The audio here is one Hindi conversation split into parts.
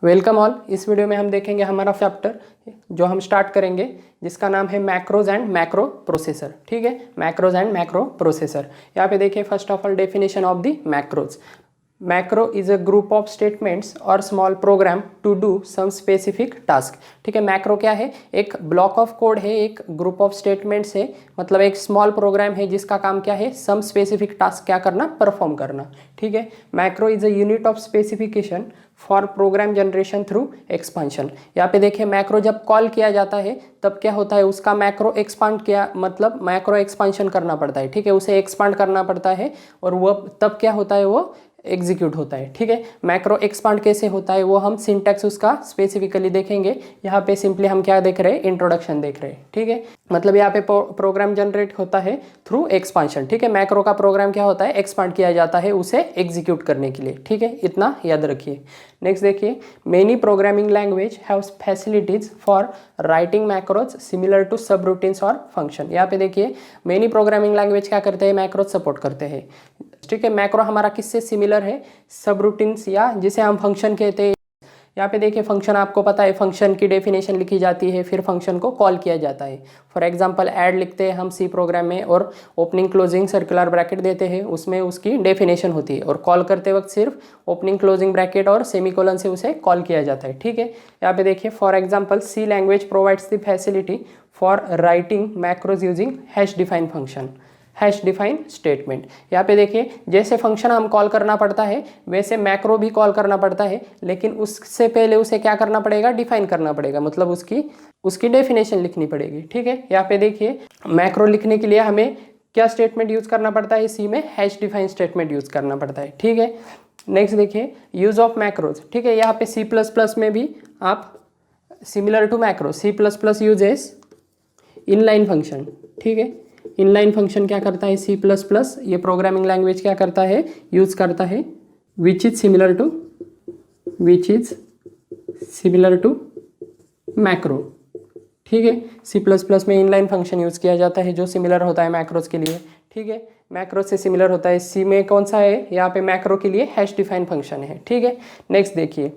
Welcome all. इस वीडियो में हम देखेंगे हमारा चैप्टर जो हम स्टार्ट करेंगे जिसका नाम है मैक्रोज एंड मैक्रो प्रोसेसर। ठीक है, मैक्रोज एंड मैक्रो प्रोसेसर। यहाँ पे देखिए first of all definition of the macros. Macro is a group of statements और small program to do some specific task. ठीक है, मैक्रो क्या है? एक ब्लॉक ऑफ कोड है, एक ग्रुप ऑफ स्टेटमेंट्स है, मतलब एक स्मॉल प्रोग्राम है जिसका काम क्या है? सम स्पेसिफिक टास्क क्या करना? परफॉर्म करना। ठीक है, macro is a unit of specification for program generation through expansion. यहाँ पे देखिए मैक्रो जब कॉल किया जाता है तब क्या होता है? उसका मैक्रो एक्सपांड किया, मतलब मैक्रो एक्सपांशन करना पड़ता है। ठीक है, उसे एक्सपांड करना पड़ता है और वो तब क्या होता है? वो एग्जीक्यूट होता है। ठीक है, मैक्रो एक्सपांड कैसे होता है वो हम सिंटैक्स उसका स्पेसिफिकली देखेंगे। यहाँ पे सिंपली हम क्या देख रहे हैं? इंट्रोडक्शन देख रहे हैं। ठीक है, मतलब यहाँ पे प्रोग्राम जनरेट होता है थ्रू एक्सपांशन। ठीक है, मैक्रो का प्रोग्राम क्या होता है? एक्सपांड किया जाता है उसे एग्जीक्यूट करने के लिए। ठीक है, इतना याद रखिए। नेक्स्ट देखिए, many programming language have facilities for writing macros similar to subroutines और फंक्शन। यहाँ पे देखिए मेनी प्रोग्रामिंग लैंग्वेज क्या करते हैं? मैक्रोज सपोर्ट करते हैं। ठीक है, मैक्रो हमारा किससे सिमिलर है? सब रूटीन्स या जिसे हम फंक्शन कहते हैं। यहाँ पे देखिए फंक्शन आपको पता है, फंक्शन की डेफिनेशन लिखी जाती है, फिर फंक्शन को कॉल किया जाता है। फॉर एग्जांपल ऐड लिखते हैं हम सी प्रोग्राम में और ओपनिंग क्लोजिंग सर्कुलर ब्रैकेट देते हैं, उसमें उसकी डेफिनेशन होती है और कॉल करते वक्त सिर्फ ओपनिंग क्लोजिंग ब्रैकेट और सेमीकोलन से उसे कॉल किया जाता है। ठीक है, यहाँ पे देखिए for example C language provides the facility for writing macros using hash define function, hash define statement. यहाँ पे देखिए जैसे फंक्शन हम कॉल करना पड़ता है वैसे मैक्रो भी कॉल करना पड़ता है, लेकिन उससे पहले उसे क्या करना पड़ेगा? डिफाइन करना पड़ेगा, मतलब उसकी डेफिनेशन लिखनी पड़ेगी। ठीक है, यहाँ पे देखिए मैक्रो लिखने के लिए हमें क्या स्टेटमेंट यूज करना पड़ता है? सी में हैश डिफाइन स्टेटमेंट यूज करना पड़ता है। ठीक है, नेक्स्ट देखिए यूज ऑफ मैक्रोज। ठीक है, यहाँ पे सी प्लस प्लस में भी आप सिमिलर टू मैक्रो, C plus plus uses inline function. ठीक है, इनलाइन फंक्शन क्या करता है? सी प्लस प्लस ये प्रोग्रामिंग लैंग्वेज क्या करता है? यूज करता है which is similar to macro. ठीक है, सी प्लस प्लस में इनलाइन फंक्शन यूज किया जाता है जो सिमिलर होता है मैक्रोज के लिए। ठीक है, मैक्रो से सिमिलर होता है। सी में कौन सा है? यहाँ पे मैक्रो के लिए हैश डिफाइन फंक्शन है। ठीक है, नेक्स्ट देखिए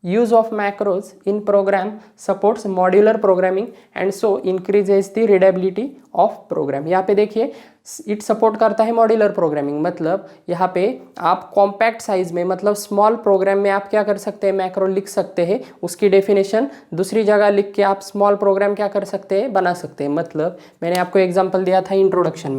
use of macros in program supports modular programming and so increases the readability of program। यहाँ पे देखिए इट सपोर्ट करता है मॉड्यूलर प्रोग्रामिंग, मतलब यहाँ पे आप कॉम्पैक्ट साइज में, मतलब स्मॉल प्रोग्राम में आप क्या कर सकते हैं? मैक्रो लिख सकते हैं, उसकी डेफिनेशन दूसरी जगह लिख के आप स्मॉल प्रोग्राम क्या कर सकते हैं? बना सकते हैं। मतलब मैंने आपको एग्जांपल दिया था इंट्रोडक्शन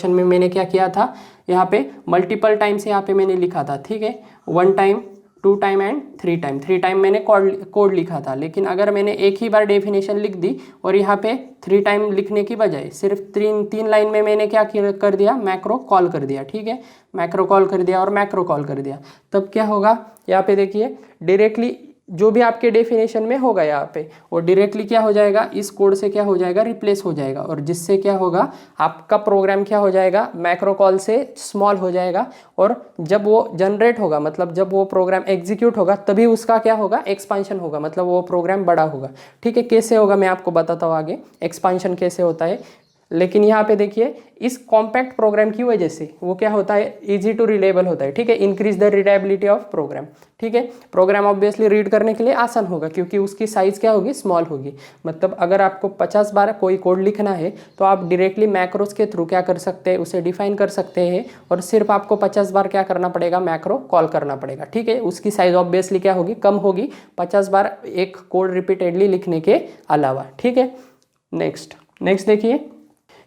में मैंने क्या किया था? यहाँ पे मल्टीपल टाइम से यहाँ पे मैंने लिखा था। ठीक है, 1 टाइम 2 टाइम एंड 3 टाइम मैंने कोड लिखा था, लेकिन अगर मैंने एक ही बार डेफिनेशन लिख दी और यहाँ पे 3 टाइम लिखने की बजाय सिर्फ 3 लाइन में मैंने क्या कर दिया? मैक्रो कॉल कर दिया। ठीक है, मैक्रो कॉल कर दिया और मैक्रो कॉल कर दिया, तब क्या होगा? यहाँ पे देखिए डायरेक्टली जो भी आपके डेफिनेशन में होगा यहाँ पे वो डायरेक्टली क्या हो जाएगा? इस कोड से क्या हो जाएगा? रिप्लेस हो जाएगा, और जिससे क्या होगा? आपका प्रोग्राम क्या हो जाएगा? मैक्रो कॉल से स्मॉल हो जाएगा, और जब वो जनरेट होगा, मतलब जब वो प्रोग्राम एग्जीक्यूट होगा तभी उसका क्या होगा? एक्सपांशन होगा, मतलब वो प्रोग्राम बड़ा होगा। ठीक है, कैसे होगा मैं आपको बताता हूँ आगे एक्सपांशन कैसे होता है। लेकिन यहाँ पे देखिए इस कॉम्पैक्ट प्रोग्राम की वजह से वो क्या होता है? इजी टू रीडेबल होता है। ठीक है, increase the readability of program. ठीक है, प्रोग्राम ऑब्वियसली रीड करने के लिए आसान होगा क्योंकि उसकी साइज क्या होगी? स्मॉल होगी। मतलब अगर आपको 50 बार कोई कोड लिखना है तो आप डायरेक्टली मैक्रोज के थ्रू क्या कर सकते हैं? उसे डिफाइन कर सकते हैं, और सिर्फ आपको 50 बार क्या करना पड़ेगा? मैक्रो कॉल करना पड़ेगा। ठीक है, उसकी साइज ऑब्वियसली क्या होगी? कम होगी 50 बार एक कोड रिपीटेडली लिखने के अलावा। ठीक है, नेक्स्ट देखिए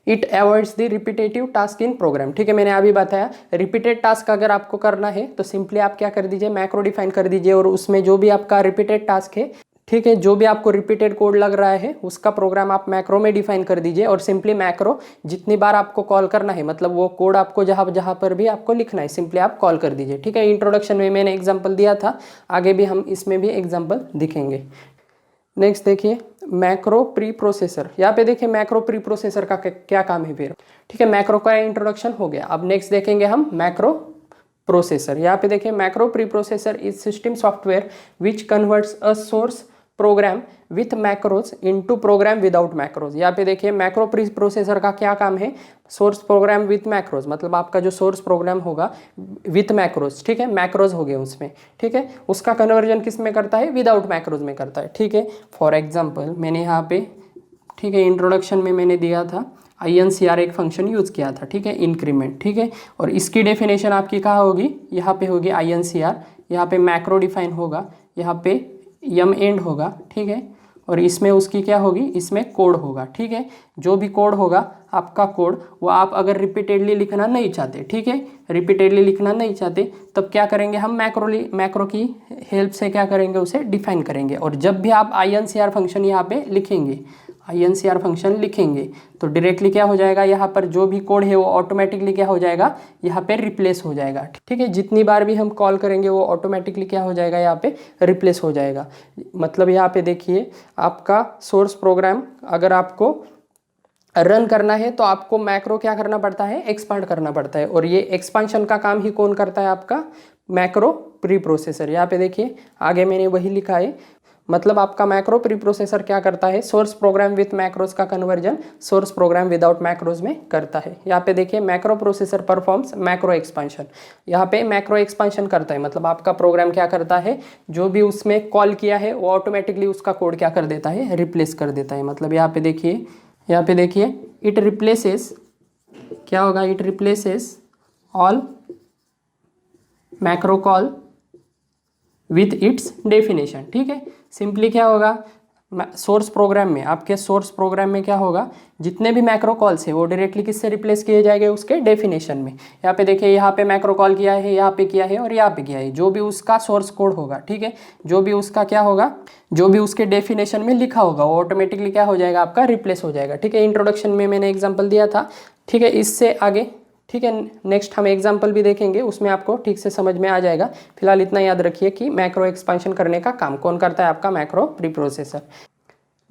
it avoids the repetitive task in program. ठीक है, मैंने अभी बताया रिपीटेड टास्क अगर आपको करना है तो सिंपली आप क्या कर दीजिए? मैक्रो डिफाइन कर दीजिए, और उसमें जो भी आपका रिपीटेड टास्क है, ठीक है, जो भी आपको रिपीटेड कोड लग रहा है उसका प्रोग्राम आप मैक्रो में डिफाइन कर दीजिए, और सिंपली मैक्रो जितनी बार आपको कॉल करना है, मतलब वो कोड आपको जहाँ जहाँ पर भी आपको लिखना है सिंपली आप कॉल कर दीजिए। ठीक है, इंट्रोडक्शन में मैंने एग्जाम्पल दिया था, आगे भी हम इसमें भी एग्जाम्पल दिखेंगे। नेक्स्ट देखिए मैक्रो प्री प्रोसेसर। यहाँ पे देखिए मैक्रो प्री प्रोसेसर का क्या काम है फिर। ठीक है, मैक्रो का इंट्रोडक्शन हो गया, अब नेक्स्ट देखेंगे हम मैक्रो प्रोसेसर। यहाँ पे देखिए macro preprocessor is system software which converts a source program with macros into program without macros. यहाँ पे देखिए मैक्रो प्रोसेसर का क्या काम है, सोर्स प्रोग्राम विथ मैक्रोज, मतलब आपका जो सोर्स प्रोग्राम होगा विथ मैक्रोज, ठीक है, मैक्रोज हो गए उसमें, ठीक है, उसका कन्वर्जन किस में करता है, विदाउट मैक्रोज में करता है, ठीक है। फॉर एग्जाम्पल मैंने यहाँ पे, ठीक है, इंट्रोडक्शन में मैंने दिया था INCR एक फंक्शन यूज़ किया था, ठीक है, इंक्रीमेंट, ठीक है, और इसकी डेफिनेशन आपकी कहाँ होगी, यहाँ पे होगी INCR, यहाँ पे मैक्रो डिफाइन होगा, यहाँ पे यम एंड होगा, ठीक है, और इसमें उसकी क्या होगी, इसमें कोड होगा, ठीक है। जो भी कोड होगा आपका कोड, वो आप अगर रिपीटेडली लिखना नहीं चाहते, ठीक है, रिपीटेडली लिखना नहीं चाहते, तब क्या करेंगे हम, मैक्रो की हेल्प से क्या करेंगे, उसे डिफाइन करेंगे। और जब भी आप INCR फंक्शन यहाँ पे लिखेंगे, INCR फंक्शन लिखेंगे, तो डायरेक्टली क्या हो जाएगा, यहाँ पर जो भी कोड है वो ऑटोमेटिकली क्या हो जाएगा, यहाँ पे रिप्लेस हो जाएगा, ठीक है। जितनी बार भी हम कॉल करेंगे वो ऑटोमेटिकली क्या हो जाएगा, यहाँ पे रिप्लेस हो जाएगा। मतलब यहाँ पे देखिए आपका सोर्स प्रोग्राम अगर आपको रन करना है तो आपको मैक्रो क्या करना पड़ता है, एक्सपांड करना पड़ता है, और ये एक्सपांशन का काम ही कौन करता है, आपका मैक्रो प्री प्रोसेसर। यहाँ पे देखिए आगे मैंने वही लिखा है, मतलब आपका मैक्रो प्री प्रोसेसर क्या करता है, सोर्स प्रोग्राम विथ मैक्रोज का conversion source program without macros में करता है। यहाँ पे देखिए macro processor performs macro expansion, यहाँ पे मैक्रो एक्सपांशन करता है, मतलब आपका प्रोग्राम क्या करता है, जो भी उसमें कॉल किया है वो ऑटोमेटिकली उसका कोड क्या कर देता है, रिप्लेस कर देता है। मतलब यहाँ पे देखिए इट रिप्लेसेस, क्या होगा, it replaces all macro call with its definition, ठीक है। सिंपली क्या होगा, सोर्स प्रोग्राम में, आपके सोर्स प्रोग्राम में क्या होगा, जितने भी मैक्रो कॉल्स है वो डायरेक्टली किससे रिप्लेस किए जाएंगे, उसके डेफिनेशन में। यहाँ पे देखिए यहाँ पे मैक्रो कॉल किया है, यहाँ पे किया है और यहाँ पे किया है, जो भी उसका सोर्स कोड होगा, ठीक है, जो भी उसका क्या होगा, जो भी उसके डेफिनेशन में लिखा होगा वो ऑटोमेटिकली क्या हो जाएगा, आपका रिप्लेस हो जाएगा, ठीक है। इंट्रोडक्शन में मैंने एग्जाम्पल दिया था, ठीक है, इससे आगे, ठीक है, नेक्स्ट हम एग्जाम्पल भी देखेंगे, उसमें आपको ठीक से समझ में आ जाएगा। फिलहाल इतना याद रखिए कि मैक्रो एक्सपांशन करने का काम कौन करता है, आपका मैक्रो प्री प्रोसेसर।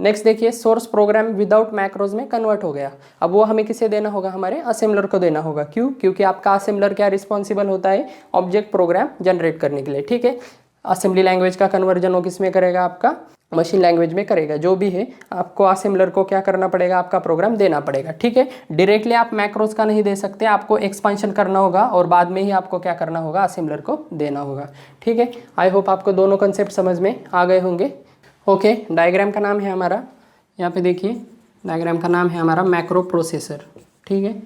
नेक्स्ट देखिए सोर्स प्रोग्राम विदाउट मैक्रोज में कन्वर्ट हो गया, अब वो हमें किसे देना होगा, हमारे असेंबलर को देना होगा। क्यों, क्योंकि आपका असेंबलर क्या रिस्पॉन्सिबल होता है, ऑब्जेक्ट प्रोग्राम जनरेट करने के लिए, ठीक है। असेंबली लैंग्वेज का कन्वर्जन वो किस में करेगा, आपका मशीन लैंग्वेज में करेगा। जो भी है आपको असेंबलर को क्या करना पड़ेगा, आपका प्रोग्राम देना पड़ेगा, ठीक है। डायरेक्टली आप मैक्रोज का नहीं दे सकते, आपको एक्सपांशन करना होगा और बाद में ही आपको क्या करना होगा, असेंबलर को देना होगा, ठीक है। आई होप आपको दोनों कंसेप्ट समझ में आ गए होंगे। ओके, डायग्राम का नाम है हमारा, यहाँ पे देखिए डायग्राम का नाम है हमारा मैक्रो प्रोसेसर, ठीक है,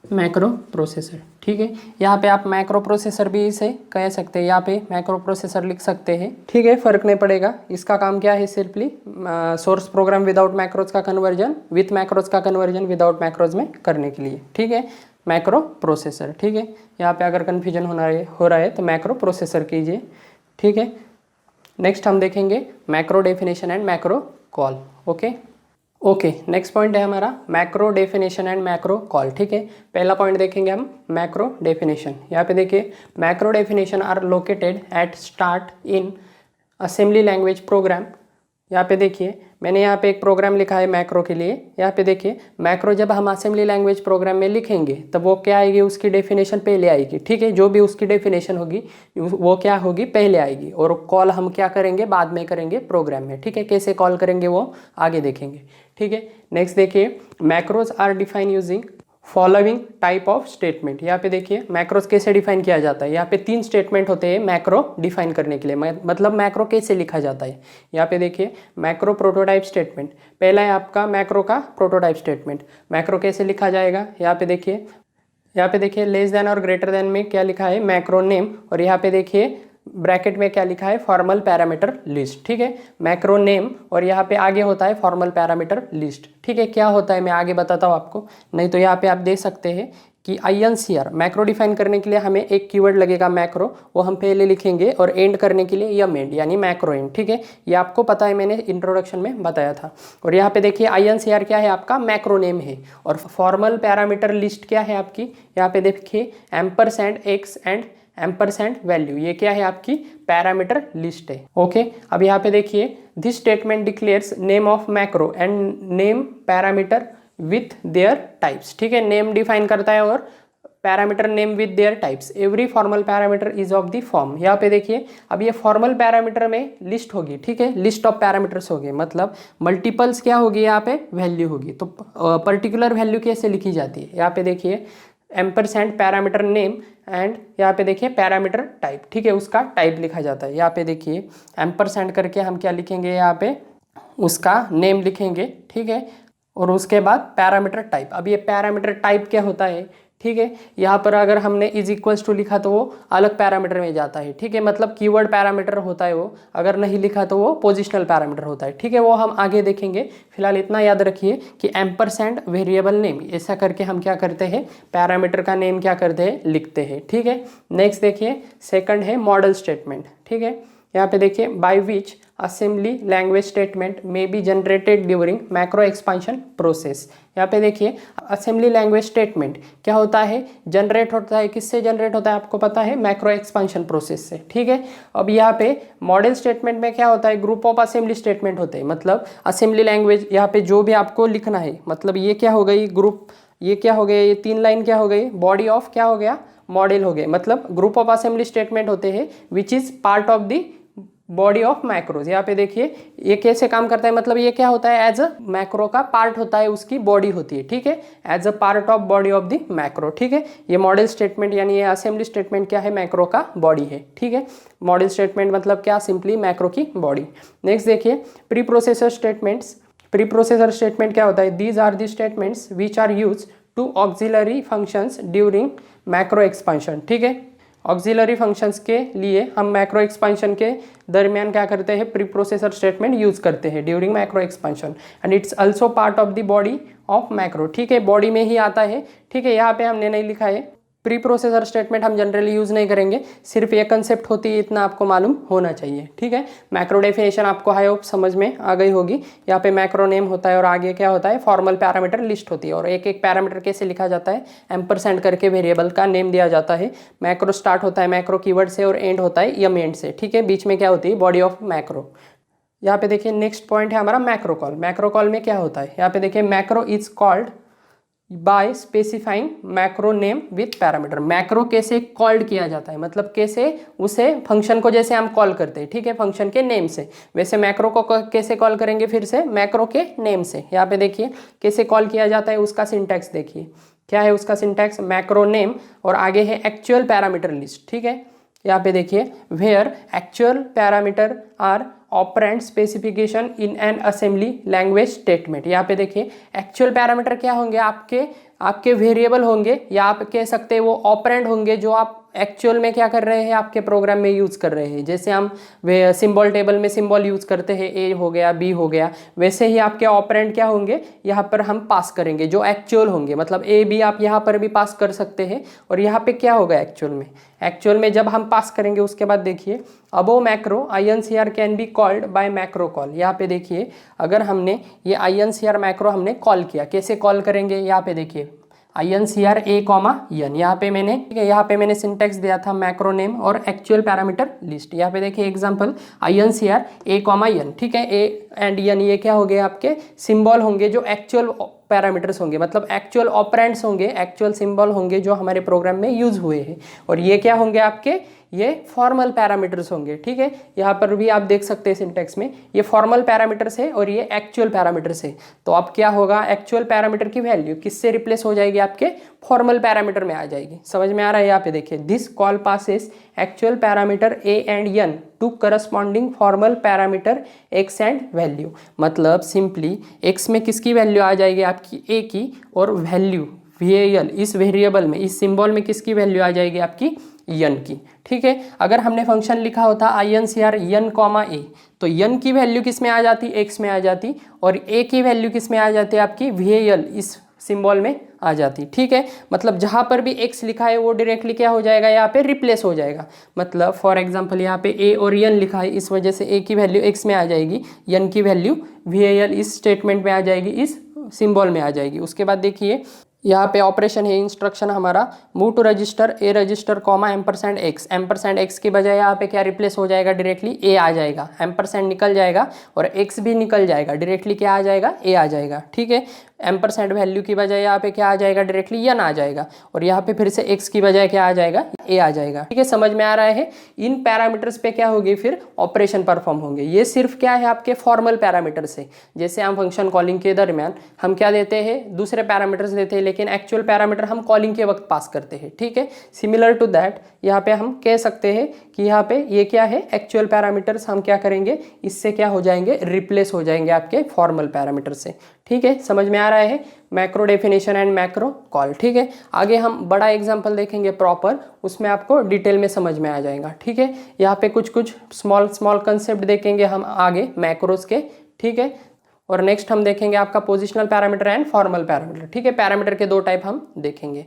मैक्रो प्रोसेसर, ठीक है। यहाँ पे आप मैक्रो प्रोसेसर भी इसे कह सकते हैं, यहाँ पे मैक्रो प्रोसेसर लिख सकते हैं, ठीक है, फर्क नहीं पड़ेगा। इसका काम क्या है, simply source program without macros का कन्वर्जन विथ मैक्रोज का कन्वर्जन विदाउट मैक्रोज में करने के लिए, ठीक है, मैक्रो प्रोसेसर, ठीक है। यहाँ पे अगर कन्फ्यूजन हो रहा है तो मैक्रो प्रोसेसर कीजिए, ठीक है। नेक्स्ट हम देखेंगे macro definition and macro call. Okay, next point है हमारा macro definition and macro call, ठीक है। पहला पॉइंट देखेंगे हम मैक्रो डेफिनेशन। यहाँ पे देखिए macro definition are located at start in assembly language program. यहाँ पे देखिए मैंने यहाँ पे एक प्रोग्राम लिखा है मैक्रो के लिए। यहाँ पे देखिए मैक्रो जब हम असेंबली लैंग्वेज प्रोग्राम में लिखेंगे तब वो क्या आएगी, उसकी डेफिनेशन पहले आएगी, ठीक है। जो भी उसकी डेफिनेशन होगी वो क्या होगी, पहले आएगी, और कॉल हम क्या करेंगे, बाद में करेंगे प्रोग्राम में, ठीक है। कैसे कॉल करेंगे वो आगे देखेंगे, ठीक है। नेक्स्ट देखिए macros are define using following type of statement. यहाँ पे देखिए मैक्रोज कैसे डिफाइन किया जाता है। यहाँ पे 3 स्टेटमेंट होते हैं मैक्रो डिफाइन करने के लिए, मतलब मैक्रो कैसे लिखा जाता है। यहाँ पे देखिए मैक्रो प्रोटोटाइप स्टेटमेंट, पहला है आपका मैक्रो का प्रोटोटाइप स्टेटमेंट। मैक्रो कैसे लिखा जाएगा, यहाँ पे देखिए लेस देन और ग्रेटर देन में क्या लिखा है, मैक्रो नेम, और यहाँ पे देखिए ब्रैकेट में क्या लिखा है, फॉर्मल पैरामीटर लिस्ट, ठीक है। मैक्रो नेम और यहाँ पे आगे होता है फॉर्मल पैरामीटर लिस्ट, ठीक है। क्या होता है मैं आगे बताता हूँ आपको, नहीं तो यहाँ पे आप दे सकते हैं कि INCR मैक्रो डिफाइन करने के लिए हमें एक कीवर्ड लगेगा मैक्रो, वो हम पहले लिखेंगे, और एंड करने के लिए यम एंड यानी मैक्रो एंड, ठीक है। ये आपको पता है, मैंने इंट्रोडक्शन में बताया था। और यहाँ पे देखिए INCR क्या है, आपका मैक्रो नेम है, और फॉर्मल पैरामीटर लिस्ट क्या है आपकी, यहाँ पे देखिए $x एंड $वैल्यू, ये क्या है, आपकी पैरामीटर लिस्ट है। ओके, अब यहाँ पे देखिए this statement declares name of macro and name parameter with their types, ठीक है। नेम डिफाइन करता है और parameter name with their types, every formal parameter is of the form. यहाँ पे देखिए अब ये फॉर्मल पैरामीटर में लिस्ट होगी, ठीक है, लिस्ट ऑफ पैरामीटर्स होगी, मतलब मल्टीपल्स क्या होगी, यहाँ पे वैल्यू होगी। तो पर्टिकुलर वैल्यू कैसे लिखी जाती है, यहाँ पे देखिए एम्परसेंड पैरामीटर नेम एंड यहाँ पे देखिए पैरामीटर टाइप, ठीक है, उसका टाइप लिखा जाता है। यहाँ पे देखिए एम्परसेंड करके हम क्या लिखेंगे, यहाँ पे उसका नेम लिखेंगे, ठीक है, और उसके बाद पैरामीटर टाइप। अब ये पैरामीटर टाइप क्या होता है, ठीक है, यहाँ पर अगर हमने इज इक्वल्स टू लिखा तो वो अलग पैरामीटर में जाता है, ठीक है, मतलब कीवर्ड पैरामीटर होता है वो, अगर नहीं लिखा तो वो पोजिशनल पैरामीटर होता है, ठीक है, वो हम आगे देखेंगे। फिलहाल इतना याद रखिए कि एम्परसेंड वेरिएबल नेम, ऐसा करके हम क्या करते हैं, पैरामीटर का नेम क्या करते हैं, लिखते हैं, ठीक है। नेक्स्ट देखिए सेकंड है मॉडल स्टेटमेंट, ठीक है, यहाँ पे देखिए by which assembly language statement may be generated during macro expansion process. यहाँ पे देखिए असेंबली लैंग्वेज स्टेटमेंट क्या होता है, जनरेट होता है, किससे जनरेट होता है आपको पता है, मैक्रो एक्सपांशन प्रोसेस से, ठीक है। अब यहाँ पे मॉडल स्टेटमेंट में क्या होता है, ग्रुप ऑफ असेंबली स्टेटमेंट होते हैं, मतलब असेंबली लैंग्वेज यहाँ पे जो भी आपको लिखना है, मतलब ये क्या हो गई ग्रुप, ये क्या हो गया, ये 3 लाइन क्या हो गई, बॉडी ऑफ क्या हो गया, मॉडल हो गए, मतलब ग्रुप ऑफ असेंबली स्टेटमेंट होते हैं which is part of the body of macros. यहाँ पे देखिए ये कैसे काम करता है, मतलब ये क्या होता है, एज अ मैक्रो का पार्ट होता है, उसकी बॉडी होती है, ठीक है, as a part of body of the macro, ठीक है। ये मॉडल स्टेटमेंट यानी ये असेंबली स्टेटमेंट क्या है, मैक्रो का बॉडी है, ठीक है। मॉडल स्टेटमेंट मतलब क्या, सिंपली मैक्रो की बॉडी। नेक्स्ट देखिए preprocessor statements. Preprocessor statement क्या होता है, these are the statements which are use to auxiliary functions during macro expansion, ठीक है। ऑक्सिलरी फंक्शंस के लिए हम मैक्रो एक्सपांशन के दरमियान क्या करते हैं, प्री प्रोसेसर स्टेटमेंट यूज करते हैं during macro expansion and it's also part of the body of macro, ठीक है, बॉडी में ही आता है, ठीक है। यहाँ पे हमने नहीं लिखा है, प्री प्रोसेसर स्टेटमेंट हम जनरली यूज नहीं करेंगे, सिर्फ ये कंसेप्ट होती है, इतना आपको मालूम होना चाहिए, ठीक है। मैक्रो डेफिनेशन आपको आई होप समझ में आ गई होगी। यहाँ पे मैक्रो नेम होता है और आगे क्या होता है, फॉर्मल पैरामीटर लिस्ट होती है, और एक एक पैरामीटर कैसे लिखा जाता है, एम्परसेंड करके वेरिएबल का नेम दिया जाता है। मैक्रो स्टार्ट होता है मैक्रो कीवर्ड से और एंड होता है यम एंड से, ठीक है, बीच में क्या होती है, बॉडी ऑफ मैक्रो। यहाँ पे देखिए नेक्स्ट पॉइंट है हमारा मैक्रो कॉल। मैक्रो कॉल में क्या होता है, यहाँ पे देखिए macro is called by specifying macro name with parameter. Macro कैसे कॉल्ड किया जाता है, मतलब कैसे उसे फंक्शन को जैसे हम कॉल करते हैं, ठीक है, फंक्शन के नेम से, वैसे मैक्रो को कैसे कॉल करेंगे, फिर से मैक्रो के नेम से। यहाँ पे देखिए कैसे कॉल किया जाता है, उसका सिंटैक्स देखिए क्या है, उसका सिंटैक्स मैक्रो नेम और आगे है एक्चुअल पैरामीटर लिस्ट, ठीक है। यहाँ पे देखिए where actual parameter are operand specification in an assembly language statement. यहाँ पे देखिए एक्चुअल पैरामीटर क्या होंगे, आपके वेरिएबल होंगे, या आप कह सकते हैं वो ऑपरेंड होंगे जो आप एक्चुअल में क्या कर रहे हैं, आपके प्रोग्राम में यूज़ कर रहे हैं। जैसे हम वे सिंबल टेबल में सिंबल यूज़ करते हैं, ए हो गया, बी हो गया, वैसे ही आपके ऑपरेंड क्या होंगे, यहाँ पर हम पास करेंगे जो एक्चुअल होंगे, मतलब ए बी आप यहाँ पर भी पास कर सकते हैं। और यहाँ पे क्या होगा एक्चुअल में जब हम पास करेंगे उसके बाद देखिए above macro INCR can be called by macro call. यहाँ पे देखिए अगर हमने ये INCR मैक्रो हमने कॉल किया, कैसे कॉल करेंगे, यहाँ पे देखिए INCR A, N, यहाँ पे मैंने सिंटेक्स दिया था मैक्रो नेम और एक्चुअल पैरामीटर लिस्ट। यहाँ पे देखिए एग्जांपल INCR A, N, ठीक है, A एंड N ये क्या हो गए, आपके सिंबल होंगे जो एक्चुअल पैरामीटर्स होंगे, मतलब एक्चुअल ऑपरेंड्स होंगे, एक्चुअल सिंबल होंगे जो हमारे प्रोग्राम में यूज हुए हैं। और ये क्या होंगे, आपके ये फॉर्मल पैरामीटर्स होंगे, ठीक है। यहाँ पर भी आप देख सकते हैं सिंटेक्स में ये फॉर्मल पैरामीटर्स है और ये एक्चुअल पैरामीटर्स है। तो अब क्या होगा, एक्चुअल पैरामीटर की वैल्यू किससे रिप्लेस हो जाएगी, आपके फॉर्मल पैरामीटर में आ जाएगी। समझ में आ रहा है, यहाँ पे देखिए this call passes actual parameter A and N to corresponding formal parameter X and value. मतलब सिंपली X में किसकी वैल्यू आ जाएगी, आपकी A की, और वैल्यू VAL इस वेरिएबल में, इस सिंबल में किसकी वैल्यू आ जाएगी, आपकी N की, ठीक है। अगर हमने फंक्शन लिखा होता INCR N, A, तो N की वैल्यू किस में आ जाती, X में आ जाती, और A की वैल्यू किस में आ जाती है, आपकी VAL इस सिंबल में आ जाती, ठीक है। मतलब जहाँ पर भी X लिखा है वो डायरेक्टली क्या हो जाएगा, यहाँ पे रिप्लेस हो जाएगा। मतलब फॉर एग्जांपल यहाँ पे A और N लिखा है, इस वजह से A की वैल्यू X में आ जाएगी, N की वैल्यू VAL इस स्टेटमेंट में आ जाएगी, इस सिंबल में आ जाएगी। उसके बाद देखिए यहाँ पे ऑपरेशन है, इंस्ट्रक्शन हमारा move to register A register $X। Ampersand X की बजाय यहाँ पे क्या रिप्लेस हो जाएगा, डायरेक्टली A आ जाएगा, एम्परसेंड निकल जाएगा और X भी निकल जाएगा, डायरेक्टली क्या आ जाएगा, A आ जाएगा, ठीक है। एम्परसेंड वैल्यू की बजाय यहाँ पे क्या आ जाएगा, डायरेक्टली n आ जाएगा, और यहाँ पे फिर से x की बजाय क्या आ जाएगा, a आ जाएगा। ठीक है, समझ में आ रहा है। इन पैरामीटर्स पे क्या होगी, फिर ऑपरेशन परफॉर्म होंगे। ये सिर्फ क्या है, आपके फॉर्मल पैरामीटर से, जैसे हम फंक्शन कॉलिंग के दरमियान हम क्या देते हैं, दूसरे पैरामीटर्स देते हैं, लेकिन एक्चुअल पैरामीटर हम कॉलिंग के वक्त पास करते हैं। ठीक है, सिमिलर टू दैट यहाँ पे हम कह सकते हैं कि यहाँ पे ये क्या है, एक्चुअल पैरामीटर्स हम क्या करेंगे, इससे क्या हो जाएंगे, रिप्लेस हो जाएंगे आपके फॉर्मल पैरामीटर से। ठीक है, समझ में आ रहा है, macro definition and macro call. ठीक है, आगे हम बड़ा एग्जांपल देखेंगे प्रॉपर, उसमें आपको डिटेल में समझ में आ जाएगा। ठीक है, यहाँ पे कुछ कुछ स्मॉल कंसेप्ट देखेंगे हम आगे मैक्रोस के। ठीक है, और नेक्स्ट हम देखेंगे आपका positional parameter and formal parameter. ठीक है, पैरामीटर के 2 टाइप हम देखेंगे।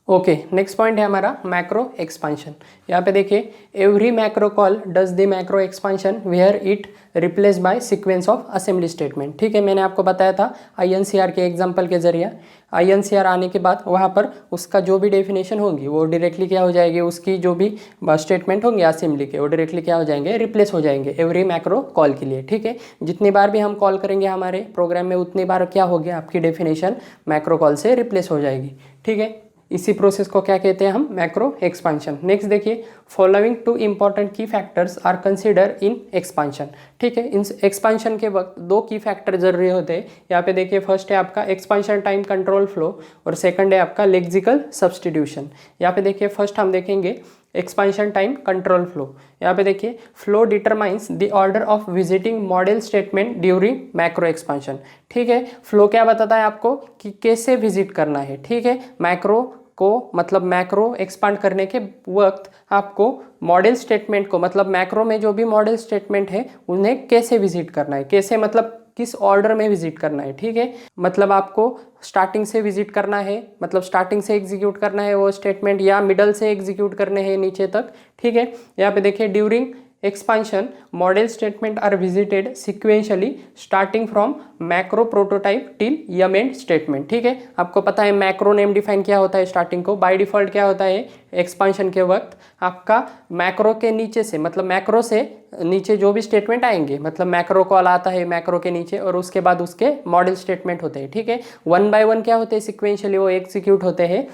ओके, नेक्स्ट पॉइंट है हमारा मैक्रो एक्सपांशन। यहाँ पे देखिए, every macro call does the macro expansion where it replace by sequence of assembly statement. ठीक है, मैंने आपको बताया था INCR के एग्जांपल के जरिए। INCR आने के बाद वहाँ पर उसका जो भी डेफिनेशन होगी वो डायरेक्टली क्या हो जाएगी, उसकी जो भी स्टेटमेंट होंगे असेंबली के, वो डायरेक्टली क्या हो जाएंगे, रिप्लेस हो जाएंगे एवरी मैक्रो कॉल के लिए। ठीक है, जितनी बार भी हम कॉल करेंगे हमारे प्रोग्राम में, उतनी बार क्या होगी, आपकी डेफिनेशन मैक्रो कॉल से रिप्लेस हो जाएगी। ठीक है, इसी प्रोसेस को क्या कहते हैं हम, मैक्रो एक्सपांशन। नेक्स्ट देखिए, following 2 important key factors are consider in expansion. ठीक है, इन एक्सपांशन के वक्त 2 की फैक्टर जरूरी होते हैं। यहाँ पे देखिए, फर्स्ट है आपका एक्सपांशन टाइम कंट्रोल फ्लो, और सेकंड है आपका लेक्सिकल सब्सटीट्यूशन। यहाँ पे देखिए, फर्स्ट हम देखेंगे एक्सपांशन टाइम कंट्रोल फ्लो। यहाँ पे देखिए, flow determines the order of visiting model statement during macro expansion. ठीक है, फ्लो क्या बताता है आपको कि कैसे विजिट करना है। ठीक है, मैक्रो को मतलब मैक्रो एक्सपांड करने के वक्त आपको मॉडल स्टेटमेंट को, मतलब मैक्रो में जो भी मॉडल स्टेटमेंट है उन्हें कैसे विजिट करना है, कैसे मतलब किस ऑर्डर में विजिट करना है। ठीक है, मतलब आपको स्टार्टिंग से विजिट करना है, मतलब स्टार्टिंग से एग्जीक्यूट करना है वो स्टेटमेंट, या मिडल से एग्जीक्यूट करने हैं नीचे तक। ठीक है, यहाँ पे देखिए, during expansion model statement are visited sequentially starting from macro prototype till yum end statement। ठीक है, आपको पता है मैक्रो नेम डिफाइन क्या होता है, स्टार्टिंग को बाय डिफॉल्ट क्या होता है, एक्सपांशन के वक्त आपका मैक्रो के नीचे से, मतलब मैक्रो से नीचे जो भी स्टेटमेंट आएंगे, मतलब मैक्रो कॉल आता है मैक्रो के नीचे, और उसके बाद उसके मॉडल स्टेटमेंट होते हैं। ठीक है, 1 by 1 क्या होते हैं, सिक्वेंशियली वो एग्जीक्यूट होते हैं।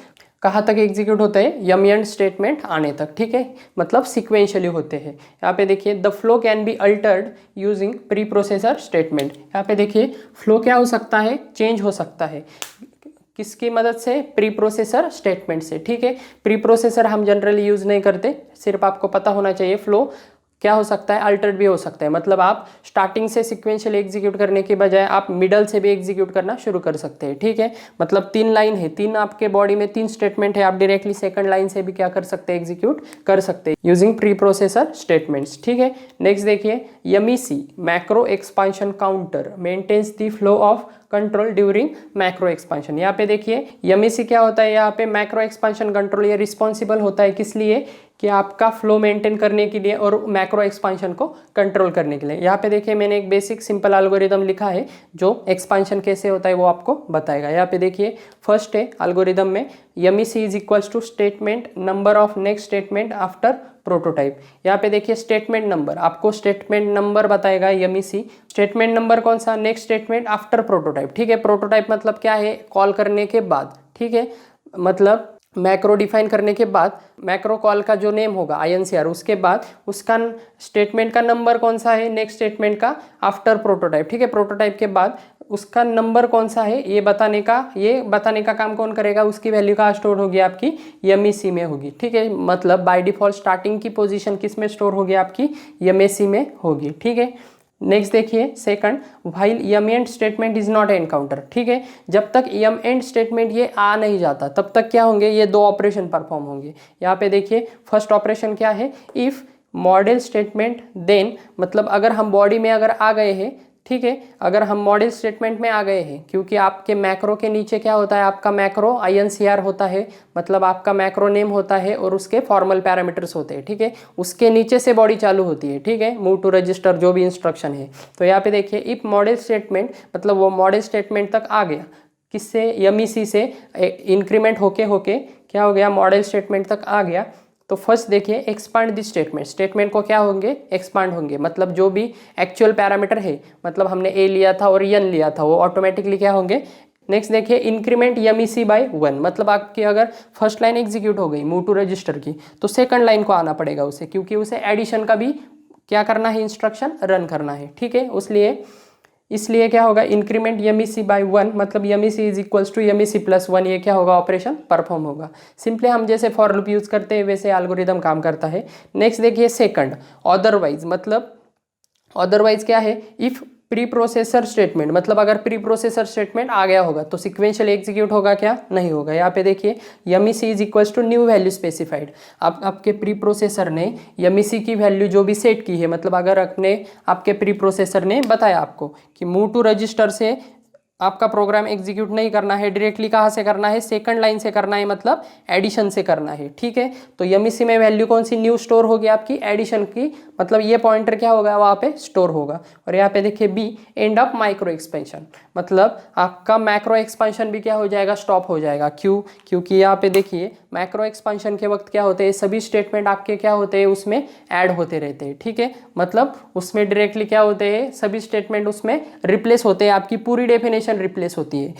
कहाँ तक एग्जीक्यूट होते हैं, यम एंड स्टेटमेंट आने तक। ठीक है, मतलब सिक्वेंशियली होते हैं। यहाँ पे देखिए, the flow can be altered using pre processor statement. यहाँ पे देखिए, फ्लो क्या हो सकता है, चेंज हो सकता है, किसकी मदद से, प्री प्रोसेसर स्टेटमेंट से। ठीक है, प्री प्रोसेसर हम जनरली यूज नहीं करते, सिर्फ आपको पता होना चाहिए फ्लो क्या हो सकता है, अल्टर्ड भी हो सकता है। मतलब आप स्टार्टिंग से सिक्वेंशियल एग्जीक्यूट करने के बजाय आप मिडल से भी एग्जीक्यूट करना शुरू कर सकते हैं। ठीक है, मतलब 3 लाइन है, 3 आपके बॉडी में 3 स्टेटमेंट है, आप डायरेक्टली सेकंड लाइन से भी क्या कर सकते हैं, एग्जीक्यूट कर सकते हैं यूजिंग प्री प्रोसेसर स्टेटमेंट्स। ठीक है, नेक्स्ट देखिए, MEC macro expansion counter maintains the flow of control during macro expansion. यहाँ पे देखिए, यमीसी क्या होता है, यहाँ पे मैक्रो एक्सपांशन कंट्रोल ये रिस्पॉन्सिबल होता है किस लिए, कि आपका फ्लो मेंटेन करने के लिए और मैक्रो एक्सपांशन को कंट्रोल करने के लिए। यहाँ पे देखिए, मैंने एक बेसिक सिंपल एल्गोरिदम लिखा है जो एक्सपांशन कैसे होता है वो आपको बताएगा। यहाँ पे देखिए, फर्स्ट है एल्गोरिदम में MEC is equals to statement number of next statement after prototype. यहाँ पे देखिए, स्टेटमेंट नंबर, आपको स्टेटमेंट नंबर बताएगा यमीसी। स्टेटमेंट नंबर कौन सा, नेक्स्ट स्टेटमेंट आफ्टर प्रोटोटाइप। ठीक है, प्रोटोटाइप मतलब क्या है, कॉल करने के बाद। ठीक है, मतलब मैक्रो डिफाइन करने के बाद मैक्रो कॉल का जो नेम होगा INCR, उसके बाद उसका स्टेटमेंट का नंबर कौन सा है, नेक्स्ट स्टेटमेंट का आफ्टर प्रोटोटाइप। ठीक है, प्रोटोटाइप के बाद उसका नंबर कौन सा है ये बताने का काम कौन करेगा, उसकी वैल्यू कहाँ स्टोर होगी, आपकी यमीसी में होगी। ठीक है, मतलब बाय डिफॉल्ट स्टार्टिंग की पोजीशन किस में स्टोर होगी, आपकी यमीसी में होगी। ठीक है, नेक्स्ट देखिए, second, while MEND statement is not encounter. ठीक है, जब तक यम एंड स्टेटमेंट ये आ नहीं जाता तब तक क्या होंगे, ये 2 ऑपरेशन परफॉर्म होंगे। यहाँ पे देखिए, फर्स्ट ऑपरेशन क्या है, इफ मॉडल स्टेटमेंट देन, मतलब अगर हम बॉडी में अगर आ गए हैं, ठीक है, अगर हम मॉडल स्टेटमेंट में आ गए हैं, क्योंकि आपके मैक्रो के नीचे क्या होता है, आपका मैक्रो INCR होता है, मतलब आपका मैक्रो नेम होता है और उसके फॉर्मल पैरामीटर्स होते हैं। ठीक है, उसके नीचे से बॉडी चालू होती है। ठीक है, मूव टू रजिस्टर जो भी इंस्ट्रक्शन है। तो यहाँ पे देखिए, इफ मॉडल स्टेटमेंट, मतलब वो मॉडल स्टेटमेंट तक आ गया, किससे, यमीसी से इंक्रीमेंट होके क्या हो गया, मॉडल स्टेटमेंट तक आ गया, तो फर्स्ट देखिए एक्सपांड दिस स्टेटमेंट, स्टेटमेंट को क्या होंगे, एक्सपांड होंगे, मतलब जो भी एक्चुअल पैरामीटर है, मतलब हमने ए लिया था और एन लिया था, वो ऑटोमेटिकली क्या होंगे। नेक्स्ट देखिए इंक्रीमेंट एमईसी बाय 1, मतलब आपकी अगर फर्स्ट लाइन एग्जीक्यूट हो गई मूव टू रजिस्टर की, तो सेकंड लाइन को आना पड़ेगा उसे, क्योंकि उसे एडिशन का भी क्या करना है, इंस्ट्रक्शन रन करना है, ठीक है। इसलिए क्या होगा, इंक्रीमेंट एमईसी बाय 1, मतलब MEC is equals to MEC plus 1, ये क्या होगा, ऑपरेशन परफॉर्म होगा। सिंपली हम जैसे फॉर लूप यूज करते हैं वैसे एल्गोरिदम काम करता है। नेक्स्ट देखिए सेकंड अदरवाइज, मतलब अदरवाइज क्या है, इफ प्री प्रोसेसर स्टेटमेंट, मतलब अगर प्री प्रोसेसर स्टेटमेंट आ गया होगा तो सिक्वेंशियल एग्जीक्यूट होगा क्या, नहीं होगा। यहाँ पे देखिए MEC is equals to new value specified, आपके प्री प्रोसेसर ने एमईसी की वैल्यू जो भी सेट की है, मतलब अगर आपके प्री प्रोसेसर ने बताया आपको कि मूव टू रजिस्टर से आपका प्रोग्राम एग्जीक्यूट नहीं करना है, डायरेक्टली कहाँ से करना है, सेकंड लाइन से करना है, मतलब एडिशन से करना है, ठीक है। तो एमईसी में वैल्यू कौन सी न्यू स्टोर होगी, आपकी एडिशन की, मतलब ये पॉइंटर क्या होगा, वहाँ पे स्टोर होगा। और यहाँ पे देखिए be end of micro expansion, मतलब आपका मैक्रो एक्सपेंशन भी क्या हो जाएगा, स्टॉप हो जाएगा। क्यों, क्योंकि यहाँ पे देखिए मैक्रो एक्सपेंशन के वक्त क्या होते हैं, सभी स्टेटमेंट आपके क्या होते हैं, उसमें ऐड होते रहते हैं, ठीक है। मतलब उसमें डायरेक्टली क्या होते हैं, सभी स्टेटमेंट उसमें रिप्लेस होते हैं, आपकी पूरी डेफिनेशन रिप्लेस होती है।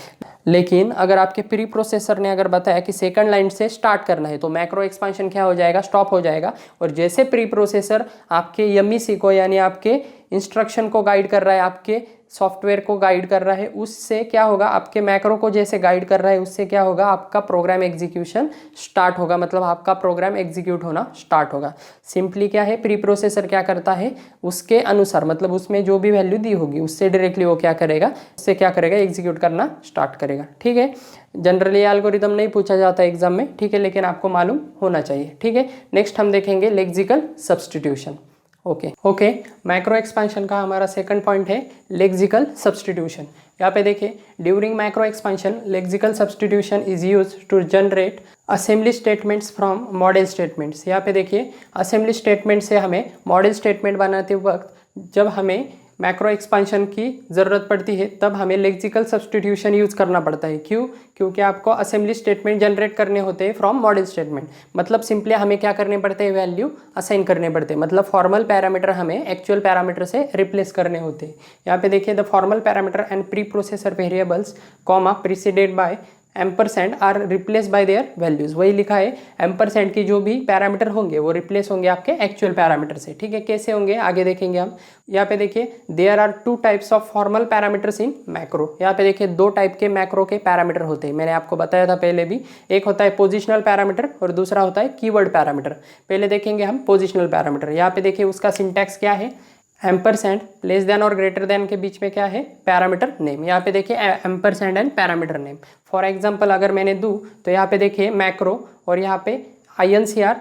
लेकिन अगर आपके प्री प्रोसेसर ने अगर बताया कि सेकंड लाइन से स्टार्ट करना है, तो मैक्रो एक्सपेंशन क्या हो जाएगा, स्टॉप हो जाएगा। और जैसे प्री प्रोसेसर आपके एमईसी को, यानी आपके इंस्ट्रक्शन को गाइड कर रहा है, आपके सॉफ्टवेयर को गाइड कर रहा है, उससे क्या होगा, आपके मैक्रो को जैसे गाइड कर रहा है, उससे क्या होगा, आपका प्रोग्राम एग्जीक्यूशन स्टार्ट होगा, मतलब आपका प्रोग्राम एग्जीक्यूट होना स्टार्ट होगा। सिंपली क्या है, प्री प्रोसेसर क्या करता है, उसके अनुसार, मतलब उसमें जो भी वैल्यू दी होगी उससे डायरेक्टली वो क्या करेगा, उससे क्या करेगा, एग्जीक्यूट करना स्टार्ट करेगा, ठीक है। जनरली एल्गोरिदम नहीं पूछा जाता एग्जाम में, ठीक है, लेकिन आपको मालूम होना चाहिए, ठीक है। नेक्स्ट हम देखेंगे lexical substitution. Okay, macro expansion का हमारा सेकंड पॉइंट है लेक्सिकल सब्स्टिट्यूशन। यहाँ पे देखिए during macro expansion lexical substitution is use to generate assembly statements from model statements. यहाँ पे देखिए असेंबली स्टेटमेंट से हमें मॉडल स्टेटमेंट बनाते वक्त जब हमें मैक्रो एक्सपेंशन की ज़रूरत पड़ती है, तब हमें लेक्सिकल सब्स्टिट्यूशन यूज़ करना पड़ता है। क्यों, क्योंकि आपको असेंबली स्टेटमेंट जनरेट करने होते हैं फ्रॉम मॉडल स्टेटमेंट, मतलब सिंपली हमें क्या करने पड़ते हैं, वैल्यू असाइन करने पड़ते हैं, मतलब फॉर्मल पैरामीटर हमें एक्चुअल पैरामीटर से रिप्लेस करने होते हैं। यहाँ पे देखिए the formal parameter and preprocessor variables comma preceded by ampersand are replace by their values. वही लिखा है, एम्परसेंड की जो भी पैरामीटर होंगे वो रिप्लेस होंगे आपके एक्चुअल पैरामीटर से, ठीक है। कैसे होंगे आगे देखेंगे हम। यहाँ पे देखिए there are two types of formal parameters in macro. यहाँ पे देखिए दो टाइप के मैक्रो के पैरामीटर होते हैं, मैंने आपको बताया था पहले भी। एक होता है पोजिशनल पैरामीटर और दूसरा होता है कीवर्ड पैरामीटर। पहले देखेंगे हम पोजिशनल पैरामीटर। यहाँ पे देखिए उसका सिंटैक्स क्या है, एम्परसेंड लेस देन और ग्रेटर देन के बीच में क्या है, पैरामीटर नेम। यहाँ पे देखिए ampersand and parameter name. For example अगर मैंने दूँ तो यहाँ पे देखिए मैक्रो और यहाँ पे INCR,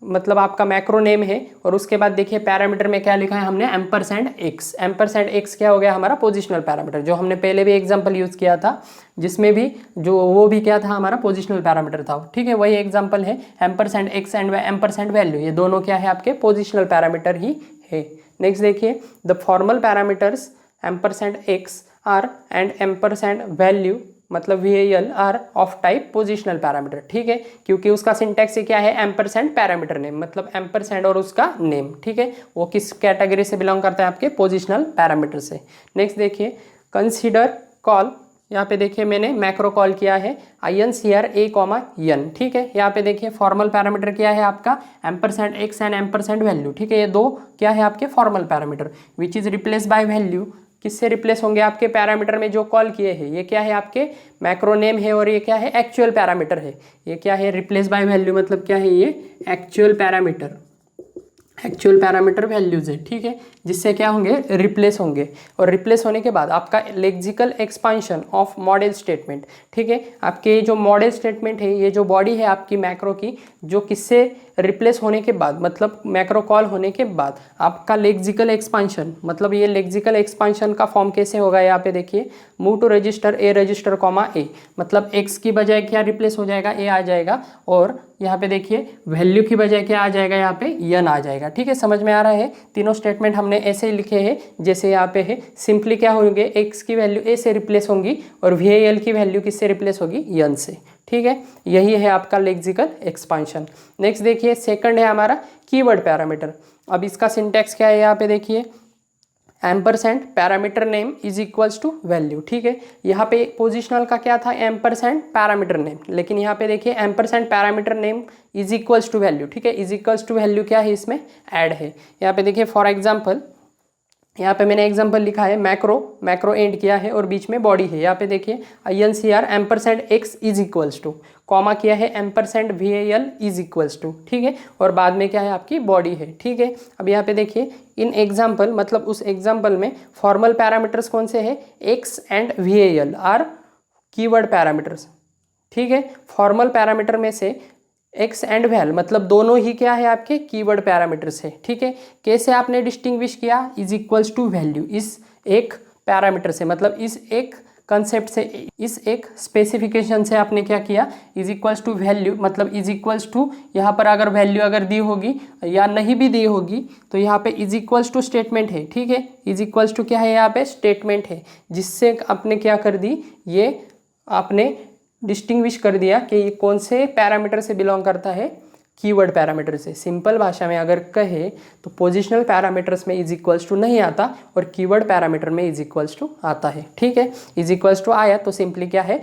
मतलब आपका मैक्रो नेम है, और उसके बाद देखिए पैरामीटर में क्या लिखा है हमने, एम्परसेंड एक्स। एम्परसेंड एक्स क्या हो गया, हमारा पोजिशनल पैरामीटर, जो हमने पहले भी एग्जाम्पल यूज़ किया था, जिसमें भी जो वो भी क्या था, हमारा पोजिशनल पैरामीटर था, ठीक है। वही एग्जाम्पल है, ampersand x and ampersand value, ये दोनों क्या है, आपके पोजिशनल पैरामीटर ही है। नेक्स्ट देखिए the formal parameters ampersand X are and ampersand value, मतलब VAL are of type positional parameter, ठीक है। क्योंकि उसका सिंटैक्स क्या है, एम्परसेंड पैरामीटर नेम, मतलब एम्परसेंड और उसका नेम, ठीक है। वो किस कैटेगरी से बिलोंग करता है, आपके पोजिशनल पैरामीटर से। नेक्स्ट देखिए कंसीडर कॉल। यहाँ पे देखिए मैंने मैक्रो कॉल किया है INCR A, ठीक है। यहाँ पे देखिए फॉर्मल पैरामीटर क्या है आपका, ampersand x and ampersand value, ठीक है। ये दो क्या है आपके formal parameter, which is replace by value. किससे रिप्लेस होंगे, आपके पैरामीटर में जो कॉल किए हैं, ये क्या है आपके मैक्रो नेम है, और ये क्या है, एक्चुअल पैरामीटर है। ये क्या है, रिप्लेस बाय वैल्यू, मतलब क्या है, ये एक्चुअल पैरामीटर वैल्यूज है, ठीक है, जिससे क्या होंगे, रिप्लेस होंगे। और रिप्लेस होने के बाद आपका lexical expansion of model statement, ठीक है। आपके जो मॉडल स्टेटमेंट है, ये जो बॉडी है आपकी मैक्रो की, जो किससे रिप्लेस होने के बाद, मतलब मैक्रो कॉल होने के बाद आपका लेक्सिकल एक्सपेंशन, मतलब ये लेक्सिकल एक्सपेंशन का फॉर्म कैसे होगा, यहाँ पे देखिए move to register A register comma A, मतलब एक्स की बजाय क्या रिप्लेस हो जाएगा, A आ जाएगा, और यहाँ पे देखिए वैल्यू की बजाय क्या आ जाएगा, यहाँ पे n आ जाएगा, ठीक है। समझ में आ रहा है, तीनों स्टेटमेंट हमने ऐसे ही लिखे हैं जैसे यहाँ पे है। सिंपली क्या होंगे, एक्स की वैल्यू A से रिप्लेस होंगी और VAL की वैल्यू किससे रिप्लेस होगी, n से, ठीक है, यही है आपका लेक्सिकल एक्सपांशन। नेक्स्ट देखिए सेकंड है हमारा कीवर्ड पैरामीटर। अब इसका सिंटैक्स क्या है यहाँ पे देखिए, ampersand parameter name is equals to value. ठीक है, यहाँ पे पोजिशनल का क्या था, एम्परसेंड पैरामीटर नेम, लेकिन यहाँ पे देखिए ampersand parameter name is equals to value. ठीक है, इज इक्वल्स टू वैल्यू क्या है, इसमें ऐड है। यहाँ पे देखिए फॉर एग्जाम्पल, यहाँ पे मैंने एग्जांपल लिखा है मैक्रो एंड किया है और बीच में बॉडी है। यहाँ पे देखिए INCR ampersand X is equals to, comma किया है ampersand VAL is equals to. ठीक है, और बाद में क्या है आपकी बॉडी है। ठीक है, अब यहाँ पे देखिए इन एग्जाम्पल, मतलब उस एग्जाम्पल में फॉर्मल पैरामीटर्स कौन से हैं, X and VAL are keyword parameters. ठीक है, फॉर्मल पैरामीटर में से एक्स एंड वैल मतलब दोनों ही क्या है आपके कीवर्ड पैरामीटर्स है। ठीक है, कैसे आपने डिस्टिंग्विश किया, इज इक्वल्स टू वैल्यू, इस एक पैरामीटर से, मतलब इस एक कंसेप्ट से, इस एक स्पेसिफिकेशन से आपने क्या किया, इज इक्वल्स टू वैल्यू, मतलब इज इक्वल्स टू, यहाँ पर अगर वैल्यू अगर दी होगी या नहीं भी दी होगी तो यहाँ पे इज इक्वल्स टू स्टेटमेंट है। ठीक है, इज इक्वल्स टू क्या है, यहाँ पे स्टेटमेंट है, जिससे आपने क्या कर दी, ये आपने डिस्टिंग्विश कर दिया कि ये कौन से पैरामीटर से बिलोंग करता है, कीवर्ड पैरामीटर से। सिंपल भाषा में अगर कहे तो पोजिशनल पैरामीटर्स में इज इक्वल्स टू नहीं आता और कीवर्ड पैरामीटर में इज इक्वल्स टू आता है। ठीक है, इज इक्वल्स टू आया तो सिंपली क्या है,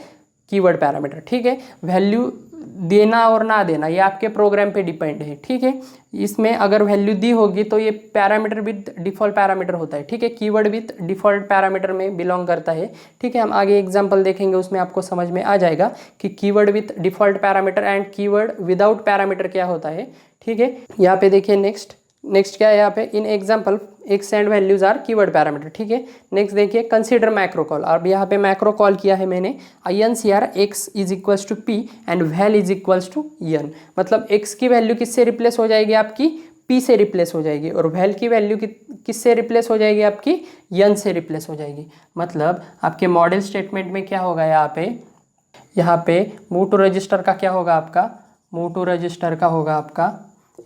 कीवर्ड पैरामीटर। ठीक है, वैल्यू देना और ना देना ये आपके प्रोग्राम पे डिपेंड है। ठीक है, इसमें अगर वैल्यू दी होगी तो ये पैरामीटर विद डिफ़ॉल्ट पैरामीटर होता है। ठीक है, कीवर्ड विद डिफ़ॉल्ट पैरामीटर में बिलोंग करता है। ठीक है, हम आगे एग्जांपल देखेंगे, उसमें आपको समझ में आ जाएगा कि keyword with default parameter and keyword without parameter क्या होता है। ठीक है, यहाँ पे देखिए नेक्स्ट क्या है, यहाँ पे in example X and values are keyword parameter. ठीक है, नेक्स्ट देखिए कंसीडर मैक्रो कॉल। अब यहाँ पे मैक्रो कॉल किया है मैंने, INCR X is equals to P and VAL is equals to N, मतलब एक्स की वैल्यू किससे रिप्लेस हो जाएगी आपकी, P से रिप्लेस हो जाएगी, और वैल की वैल्यू किससे रिप्लेस हो जाएगी आपकी, N से रिप्लेस हो जाएगी। मतलब आपके मॉडल स्टेटमेंट में क्या होगा, यहाँ पे मूव टू रजिस्टर का क्या होगा आपका, मूव टू रजिस्टर का होगा आपका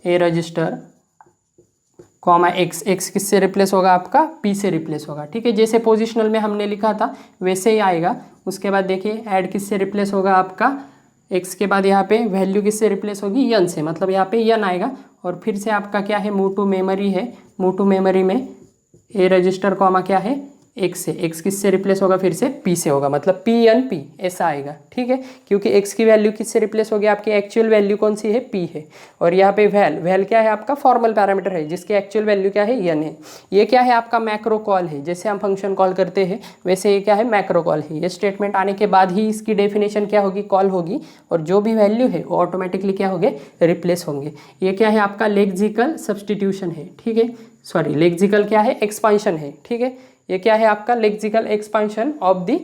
A register comma x, x किससे रिप्लेस होगा आपका, P से रिप्लेस होगा। ठीक है, जैसे पोजिशनल में हमने लिखा था वैसे ही आएगा। उसके बाद देखिए ऐड किससे रिप्लेस होगा आपका, एक्स के बाद यहाँ पे वैल्यू किससे रिप्लेस होगी, N से, मतलब यहाँ पे N आएगा। और फिर से आपका क्या है, मूव टू मेमोरी है, मूव टू मेमोरी में A रजिस्टर कॉमा क्या है, एक्स से, एक्स किससे रिप्लेस होगा, फिर से P से होगा, मतलब PNP ऐसा आएगा। ठीक है, क्योंकि एक्स की वैल्यू किससे रिप्लेस होगी, आपकी एक्चुअल वैल्यू कौन सी है, P है। और यहाँ पे वैल क्या है आपका, फॉर्मल पैरामीटर है जिसकी एक्चुअल वैल्यू क्या है, N है। ये क्या है आपका मैक्रो कॉल है, जैसे हम फंक्शन कॉल करते हैं वैसे ये क्या है, मैक्रो कॉल है। ये स्टेटमेंट आने के बाद ही इसकी डेफिनेशन क्या होगी, कॉल होगी, और जो भी वैल्यू है वो ऑटोमेटिकली क्या होंगे, रिप्लेस होंगे। ये क्या है आपका लेक्सिकल सब्सटीट्यूशन है। ठीक है, सॉरी लेक्सिकल क्या है, एक्सपांशन है। ठीक है, ये क्या है आपका lexical expansion of the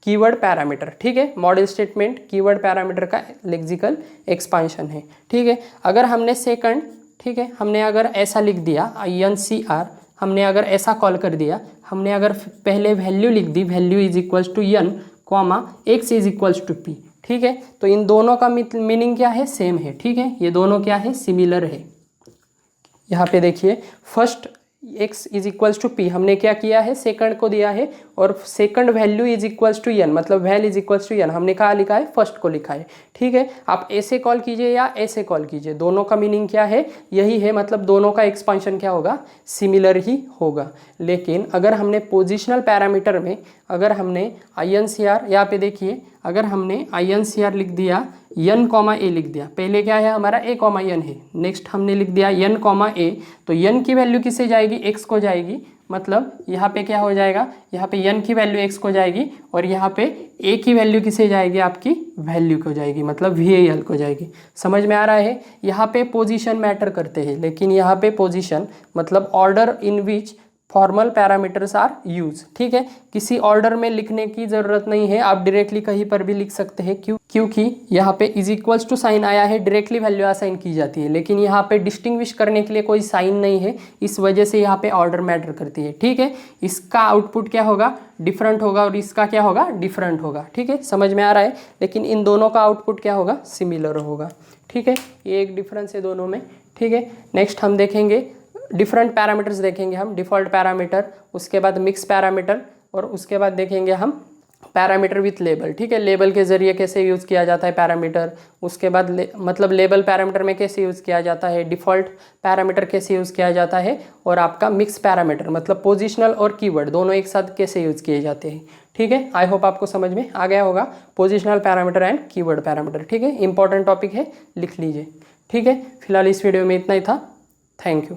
keyword parameter. ठीक है, मॉडल स्टेटमेंट कीवर्ड पैरामीटर का लेक्सिकल एक्सपांशन है। ठीक है, अगर हमने सेकंड, ठीक है, हमने अगर ऐसा लिख दिया INCR, हमने अगर ऐसा कॉल कर दिया, हमने अगर पहले वैल्यू लिख दी, value is equals to N comma X is equals to P। ठीक है, तो इन दोनों का मीनिंग क्या है, सेम है। ठीक है, ये दोनों क्या है, सिमिलर है। यहाँ पे देखिए first X is equals to P हमने क्या किया है, सेकंड को दिया है, और second value is equals to N, मतलब VAL is equals to N हमने कहा लिखा है, फर्स्ट को लिखा है। ठीक है, आप ऐसे कॉल कीजिए या ऐसे कॉल कीजिए, दोनों का मीनिंग क्या है, यही है, मतलब दोनों का एक्सपांशन क्या होगा, सिमिलर ही होगा। लेकिन अगर हमने पोजिशनल पैरामीटर में अगर हमने INCR, यहाँ पे देखिए अगर हमने INCR लिख दिया, N कॉमा A लिख दिया, पहले क्या है हमारा A कॉमा N है, नेक्स्ट हमने लिख दिया N कॉमा A, तो N की वैल्यू किससे जाएगी, X को जाएगी, मतलब यहाँ पे क्या हो जाएगा, यहाँ पे N की वैल्यू X को जाएगी, और यहाँ पे A की वैल्यू किससे जाएगी, आपकी वैल्यू को जाएगी, मतलब VAL को जाएगी। समझ में आ रहा है, यहाँ पे पोजीशन मैटर करते हैं, लेकिन यहाँ पे पोजीशन मतलब order in which formal parameters are use. ठीक है, किसी ऑर्डर में लिखने की ज़रूरत नहीं है, आप डायरेक्टली कहीं पर भी लिख सकते हैं, क्योंकि यहाँ पे इज इक्वल्स टू साइन आया है, डायरेक्टली वैल्यू असाइन की जाती है, लेकिन यहाँ पे डिस्टिंग्विश करने के लिए कोई साइन नहीं है, इस वजह से यहाँ पे ऑर्डर मैटर करती है। ठीक है, इसका आउटपुट क्या होगा, डिफरेंट होगा, और इसका क्या होगा, डिफरेंट होगा। ठीक है, समझ में आ रहा है, लेकिन इन दोनों का आउटपुट क्या होगा, सिमिलर होगा। ठीक है, ये एक डिफरेंस है दोनों में। ठीक है, नेक्स्ट हम देखेंगे डिफरेंट पैरामीटर्स देखेंगे हम, डिफ़ॉल्ट पैरामीटर, उसके बाद मिक्स पैरामीटर, और उसके बाद देखेंगे हम पैरामीटर विथ लेबल, ठीक है, लेबल के ज़रिए कैसे यूज़ किया जाता है पैरामीटर, उसके बाद मतलब लेबल पैरामीटर में कैसे यूज़ किया जाता है, डिफ़ॉल्ट पैरामीटर कैसे यूज़ किया जाता है, और आपका मिक्स पैरामीटर मतलब पोजिशनल और कीवर्ड दोनों एक साथ कैसे यूज़ किए जाते हैं। ठीक है, आई होप आपको समझ में आ गया होगा positional parameter and keyword parameter. ठीक है, इंपॉर्टेंट टॉपिक है, लिख लीजिए। ठीक है, फिलहाल इस वीडियो में इतना ही था। Thank you.